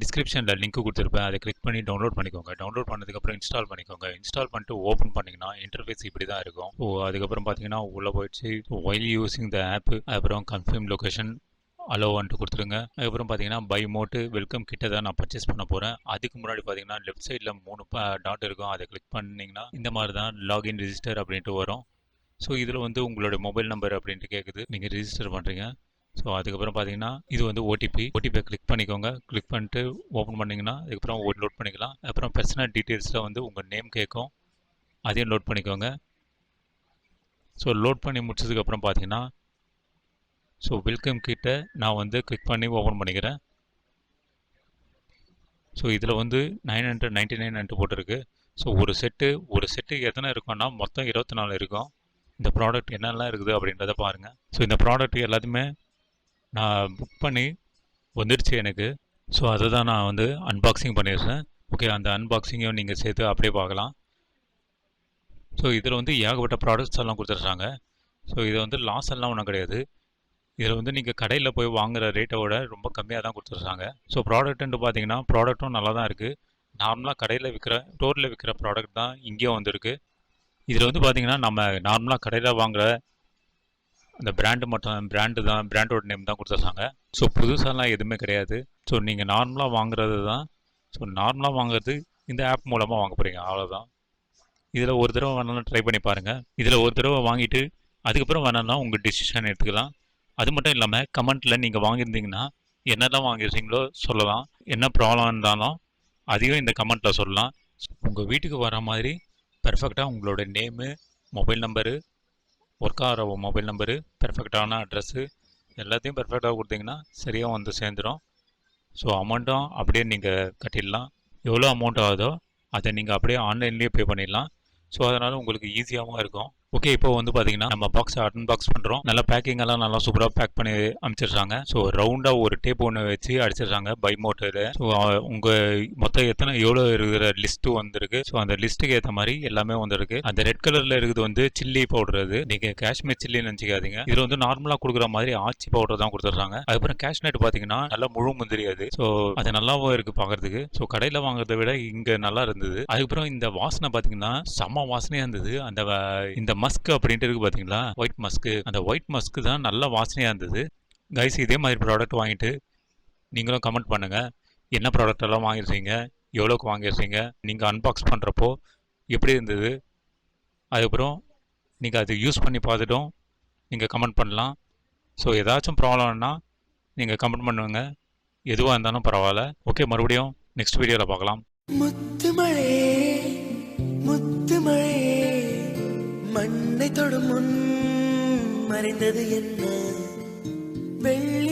டிஸ்கிரிப்ஷனில் லிங்க் கொடுத்துருப்பேன். அதை கிளிக் பண்ணி டவுன்லோட் பண்ணிக்கோங்க. டவுன்லோட் பண்ணதுக்கப்புறம் இன்ஸ்டால் பண்ணிக்கோங்க. இன்ஸ்டால் பண்ணிட்டு ஓப்பன் பண்ணிங்கன்னா இன்டர்ஃபேஸ் இப்படி தான் இருக்கும். அதுக்கப்புறம் பார்த்தீங்கன்னா உள்ளே போயிடுச்சு ஒயில் யூஸிங் த ஆப், அப்புறம் கன்ஃபார்ம் லொக்கேஷன் அலோவன்ட்டு கொடுத்துருங்க. அதுக்கப்புறம் பார்த்தீங்கன்னா பை மோட்டு வெல்கம் கிட்ட தான் நான் பர்ச்சேஸ் பண்ண போகிறேன். அதுக்கு முன்னாடி பார்த்தீங்கன்னா லெஃப்ட் சைடில் 3 டாட் இருக்கும். அதை கிளிக் பண்ணிங்கன்னா இந்த மாதிரி தான் லாகின் ரிஜிஸ்டர் அப்படின்ட்டு வரும். ஸோ இதில் வந்து உங்களோட மொபைல் நம்பர் அப்படின்ட்டு கேட்குது, நீங்கள் ரிஜிஸ்டர் பண்ணுறீங்க. ஸோ அதுக்கப்புறம் பார்த்தீங்கன்னா இது வந்து ஓடிபியை கிளிக் பண்ணிக்கோங்க. கிளிக் பண்ணிட்டு ஓப்பன் பண்ணிங்கன்னா அதுக்கப்புறம் லோட் பண்ணிக்கலாம். அப்புறம் பர்சனல் டீட்டெயில்ஸில் வந்து உங்கள் நேம் கேட்கும், அதையும் லோட் பண்ணிக்கோங்க. ஸோ லோட் பண்ணி முடிச்சதுக்கப்புறம் பார்த்தீங்கன்னா ஸோ வெல்கம் கிட்ட நான் வந்து கிளிக் பண்ணி ஓப்பன் பண்ணிக்கிறேன். ஸோ இதில் வந்து 999 போட்டிருக்கு. ஸோ ஒரு செட்டு எத்தனை இருக்கும்னா மொத்தம் 24 இருக்கும். இந்த ப்ராடக்ட் என்னெல்லாம் இருக்குது அப்படின்றத பாருங்கள். ஸோ இந்த ப்ராடக்ட் எல்லாத்தையுமே நான் புக் பண்ணி வந்துடுச்சு எனக்கு. ஸோ அதை தான் நான் வந்து அன்பாக்சிங் பண்ணிடுறேன். ஓகே, அந்த அன்பாக்சிங்கையும் நீங்கள் சேர்த்து அப்படியே பார்க்கலாம். ஸோ இதில் வந்து ஏகப்பட்ட ப்ராடக்ட்ஸ் எல்லாம் கொடுத்துட்றாங்க. ஸோ இதை வந்து லாஸ் எல்லாம் ஒன்றும் கிடையாது. இதில் வந்து நீங்கள் கடையில் போய் வாங்குகிற ரேட்டை விட ரொம்ப கம்மியாக தான் கொடுத்துட்றாங்க. ஸோ ப்ராடக்ட்டுன்ட்டு பார்த்தீங்கன்னா ப்ராடக்ட்டும் நல்லா தான் இருக்குது. நார்மலாக ஸ்டோரில் விற்கிற ப்ராடக்ட் தான் இங்கேயும் வந்துருக்கு. இதில் வந்து பார்த்தீங்கன்னா நம்ம நார்மலாக கடையில் வாங்குகிற அந்த பிராண்டோட நேம் தான் கொடுத்துருக்காங்க. ஸோ புதுசாலாம் எதுவுமே கிடையாது. ஸோ நீங்கள் நார்மலாக வாங்குறது தான். ஸோ நார்மலாக வாங்குறது இந்த ஆப் மூலமாக வாங்க போகிறீங்க, அவ்வளோதான். இதில் ஒரு தடவை வேணாலும் ட்ரை பண்ணி பாருங்கள். இதில் ஒரு தடவை வாங்கிட்டு அதுக்கப்புறம் வேணாலும் உங்கள் டிசிஷன் எடுத்துக்கலாம். அது மட்டும் இல்லாமல் கமெண்ட்டில் நீங்கள் வாங்கியிருந்தீங்கன்னா என்னெல்லாம் வாங்கியிருந்தீங்களோ சொல்லலாம். என்ன ப்ராப்ளம் இருந்தாலும் அதையும் இந்த கமெண்ட்டில் சொல்லலாம். உங்கள் வீட்டுக்கு வர மாதிரி பெர்ஃபெக்டாக உங்களோட நேமு, மொபைல் நம்பரு, ஒர்க் ஆகிற மொபைல் நம்பரு, பெர்ஃபெக்டான அட்ரஸ்ஸு எல்லாத்தையும் பெர்ஃபெக்டாக கொடுத்தீங்கன்னா சரியாக வந்து சேர்ந்துடும். ஸோ அமௌண்ட்டும் அப்படியே நீங்கள் கட்டிடலாம். எவ்வளோ அமௌண்ட் ஆகுதோ அதை நீங்கள் அப்படியே ஆன்லைன்லேயே பே பண்ணிடலாம். ஸோ அதனால் உங்களுக்கு ஈஸியாகவும் இருக்கும். ஓகே, இப்போ வந்து பார்த்தீங்கன்னா நம்ம பாக்ஸை அன்பாக்ஸ் பண்ணுறோம். நல்லா பேக்கிங் எல்லாம் நல்லா சூப்பராக பேக் பண்ணி அமைச்சிடுறாங்க. ஸோ ரவுண்டாக ஒரு டேப் ஒன்று வச்சு அடிச்சிடுறாங்க பை மோட்டில். ஸோ உங்கள் மொத்தம் எவ்வளோ இருக்கிற லிஸ்ட்டு வந்திருக்கு. ஸோ அந்த லிஸ்ட்டுக்கு ஏற்ற மாதிரி எல்லாமே வந்திருக்கு. அந்த ரெட் கலரில் இருக்குது வந்து சில்லி பவுடர். அது நீங்கள் காஷ்மீர் சில்லின்னு நினச்சிக்காதீங்க. இதில் வந்து நார்மலாக கொடுக்குற மாதிரி ஆச்சி பவுடர் தான் கொடுத்துட்றாங்க. அதுக்கப்புறம் கேஷ்நட் பார்த்தீங்கன்னா நல்லா முழு முந்திரி. அது அது நல்லாவும் இருக்குது பார்க்குறதுக்கு. ஸோ கடையில் வாங்குறதை விட இங்கே நல்லா இருந்தது. அதுக்கப்புறம் இந்த வாசனை பார்த்தீங்கன்னா செம்ம வாசனையாக இருந்தது. இந்த மஸ்க் அப்படின்ட்டு இருக்கு பார்த்தீங்களா, ஒயிட் மஸ்க்கு. அந்த ஒயிட் மஸ்க்கு தான் நல்ல வாசனையாக இருந்தது. கைஸ், இதே மாதிரி ப்ராடக்ட் வாங்கிட்டு நீங்களும் கமெண்ட் பண்ணுங்கள். என்ன ப்ராடக்ட் எல்லாம் வாங்கியிருக்கீங்க, எவ்வளோக்கு வாங்கியிருக்கீங்க, நீங்கள் அன்பாக்ஸ் பண்ணுறப்போ எப்படி இருந்தது. அதுக்கப்புறம் நீங்கள் அது யூஸ் பண்ணி பார்த்துட்டும் நீங்கள் கமெண்ட் பண்ணலாம். ஸோ ஏதாச்சும் ப்ராப்ளம்னா நீங்கள் கமெண்ட் பண்ணுங்க. எதுவாக இருந்தாலும் பரவாயில்ல. ஓகே, மறுபடியும் நெக்ஸ்ட் வீடியோவில் பார்க்கலாம். முத்துமழை முத்துமழை மண்ணை தொடும் முன் மறைந்தது என்ன வெள்ளி